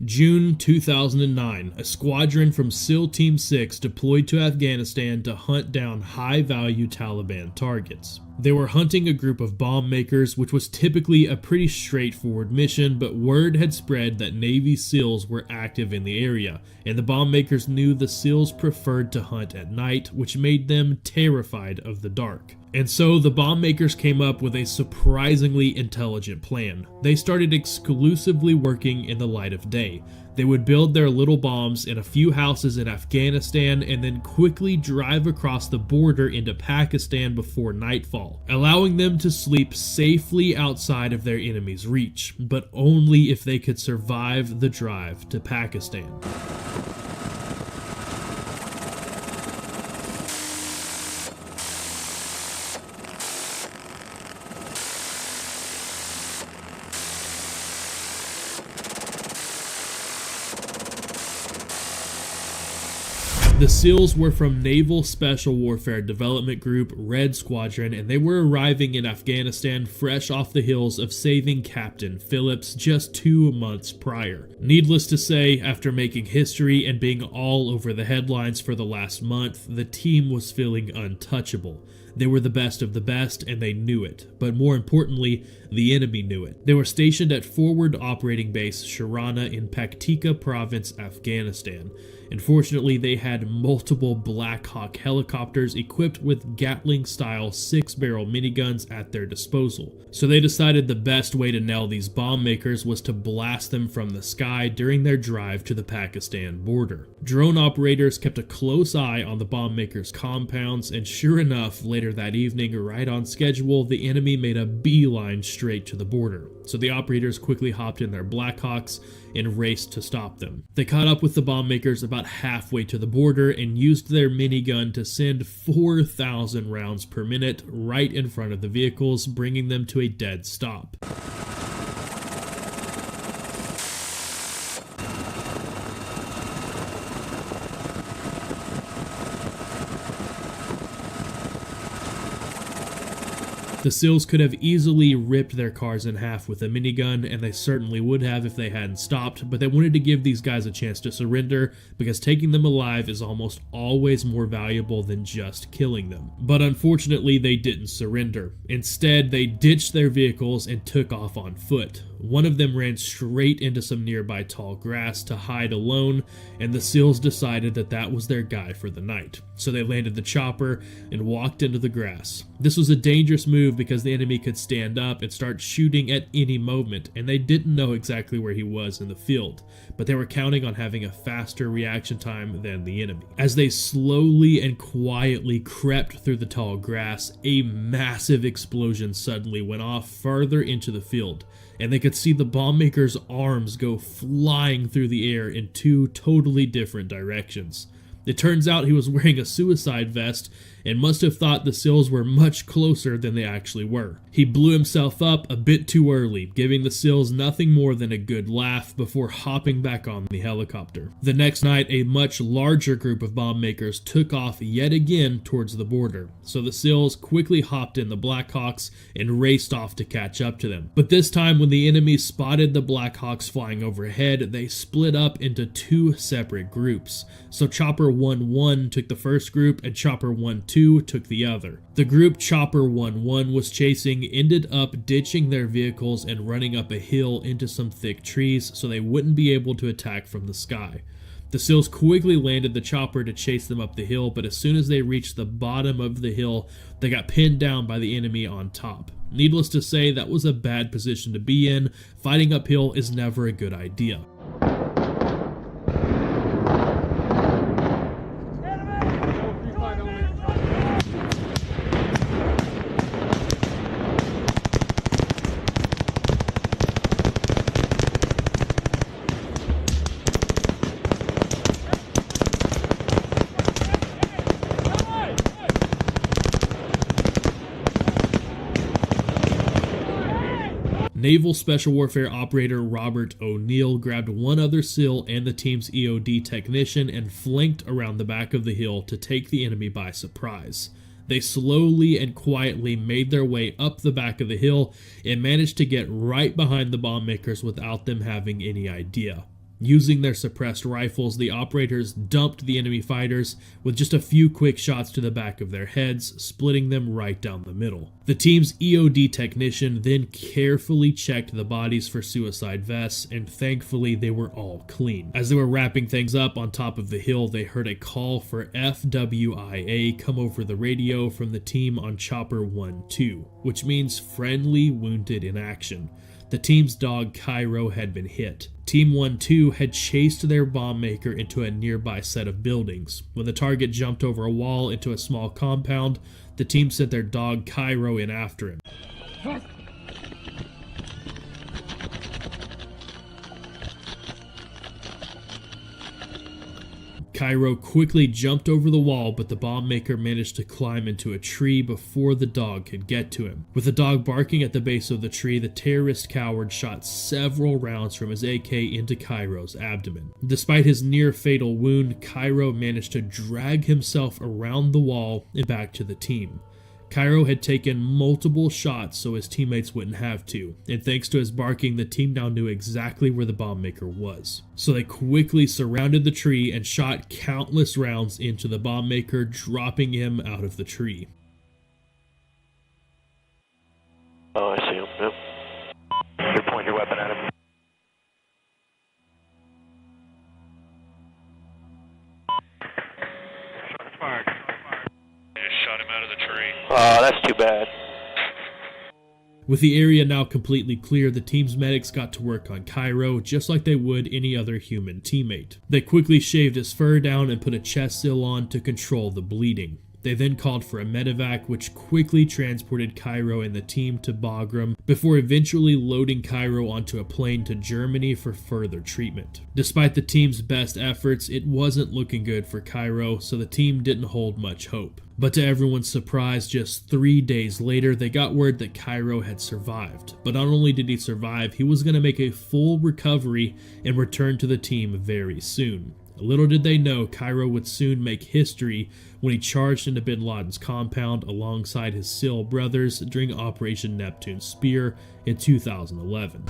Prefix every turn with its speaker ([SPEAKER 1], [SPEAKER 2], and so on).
[SPEAKER 1] June 2009, a squadron from SEAL Team 6 deployed to Afghanistan to hunt down high-value Taliban targets. They were hunting a group of bomb makers, which was typically a pretty straightforward mission, but word had spread that Navy SEALs were active in the area, and the bomb makers knew the SEALs preferred to hunt at night, which made them terrified of the dark. And so the bomb makers came up with a surprisingly intelligent plan. They started exclusively working in the light of day. They would build their little bombs in a few houses in Afghanistan and then quickly drive across the border into Pakistan before nightfall, allowing them to sleep safely outside of their enemy's reach, but only if they could survive the drive to Pakistan. The SEALs were from Naval Special Warfare Development Group, Red Squadron, and they were arriving in Afghanistan fresh off the heels of saving Captain Phillips just 2 months prior. Needless to say, after making history and being all over the headlines for the last month, the team was feeling untouchable. They were the best of the best, and they knew it. But more importantly, the enemy knew it. They were stationed at Forward Operating Base Sharana in Paktika Province, Afghanistan. Unfortunately, they had multiple Black Hawk helicopters equipped with Gatling-style 6-barrel miniguns at their disposal. So they decided the best way to nail these bomb makers was to blast them from the sky during their drive to the Pakistan border. Drone operators kept a close eye on the bomb makers' compounds, and sure enough, later that evening, right on schedule, the enemy made a beeline straight to the border. So the operators quickly hopped in their Blackhawks and raced to stop them. They caught up with the bomb makers about halfway to the border and used their minigun to send 4,000 rounds per minute right in front of the vehicles, bringing them to a dead stop. The SEALs could have easily ripped their cars in half with a minigun, and they certainly would have if they hadn't stopped, but they wanted to give these guys a chance to surrender because taking them alive is almost always more valuable than just killing them. But unfortunately, they didn't surrender. Instead, they ditched their vehicles and took off on foot. One of them ran straight into some nearby tall grass to hide alone, and the SEALs decided that that was their guy for the night. So they landed the chopper and walked into the grass. This was a dangerous move because the enemy could stand up and start shooting at any moment, and they didn't know exactly where he was in the field, but they were counting on having a faster reaction time than the enemy. As they slowly and quietly crept through the tall grass, a massive explosion suddenly went off farther into the field, and they could see the bomb maker's arms go flying through the air in two totally different directions. It turns out he was wearing a suicide vest and must have thought the SEALs were much closer than they actually were. He blew himself up a bit too early, giving the SEALs nothing more than a good laugh before hopping back on the helicopter. The next night, a much larger group of bomb makers took off yet again towards the border, so the SEALs quickly hopped in the Blackhawks and raced off to catch up to them. But this time, when the enemy spotted the Blackhawks flying overhead, they split up into two separate groups. So Chopper 1-1 took the first group and Chopper 1-2 took the other. The group Chopper 1-1 was chasing ended up ditching their vehicles and running up a hill into some thick trees so they wouldn't be able to attack from the sky. The SEALs quickly landed the chopper to chase them up the hill, but as soon as they reached the bottom of the hill, they got pinned down by the enemy on top. Needless to say, that was a bad position to be in. Fighting uphill is never a good idea. Naval Special Warfare Operator Robert O'Neill grabbed one other SEAL and the team's EOD technician and flanked around the back of the hill to take the enemy by surprise. They slowly and quietly made their way up the back of the hill and managed to get right behind the bomb makers without them having any idea. Using their suppressed rifles, the operators dumped the enemy fighters with just a few quick shots to the back of their heads, splitting them right down the middle. The team's EOD technician then carefully checked the bodies for suicide vests, and thankfully they were all clean. As they were wrapping things up on top of the hill, they heard a call for FWIA come over the radio from the team on Chopper 1-2, which means friendly wounded in action. The team's dog Cairo had been hit. Team 1-2 had chased their bomb maker into a nearby set of buildings. When the target jumped over a wall into a small compound, the team sent their dog Cairo in after him. Cairo quickly jumped over the wall, but the bomb maker managed to climb into a tree before the dog could get to him. With the dog barking at the base of the tree, the terrorist coward shot several rounds from his AK into Cairo's abdomen. Despite his near-fatal wound, Cairo managed to drag himself around the wall and back to the team. Cairo had taken multiple shots so his teammates wouldn't have to, and thanks to his barking, the team now knew exactly where the bomb maker was. So they quickly surrounded the tree and shot countless rounds into the bomb maker, dropping him out of the tree.
[SPEAKER 2] Oh, I see him, yep. You point your weapon at him. Shots fired. Shot him out of the tree. Oh, that's too bad.
[SPEAKER 1] With the area now completely clear, the team's medics got to work on Cairo just like they would any other human teammate. They quickly shaved his fur down and put a chest seal on to control the bleeding. They then called for a medevac, which quickly transported Cairo and the team to Bagram before eventually loading Cairo onto a plane to Germany for further treatment. Despite the team's best efforts, it wasn't looking good for Cairo, so the team didn't hold much hope. But to everyone's surprise, just 3 days later, they got word that Cairo had survived. But not only did he survive, he was going to make a full recovery and return to the team very soon. Little did they know, Cairo would soon make history when he charged into bin Laden's compound alongside his SEAL brothers during Operation Neptune Spear in 2011.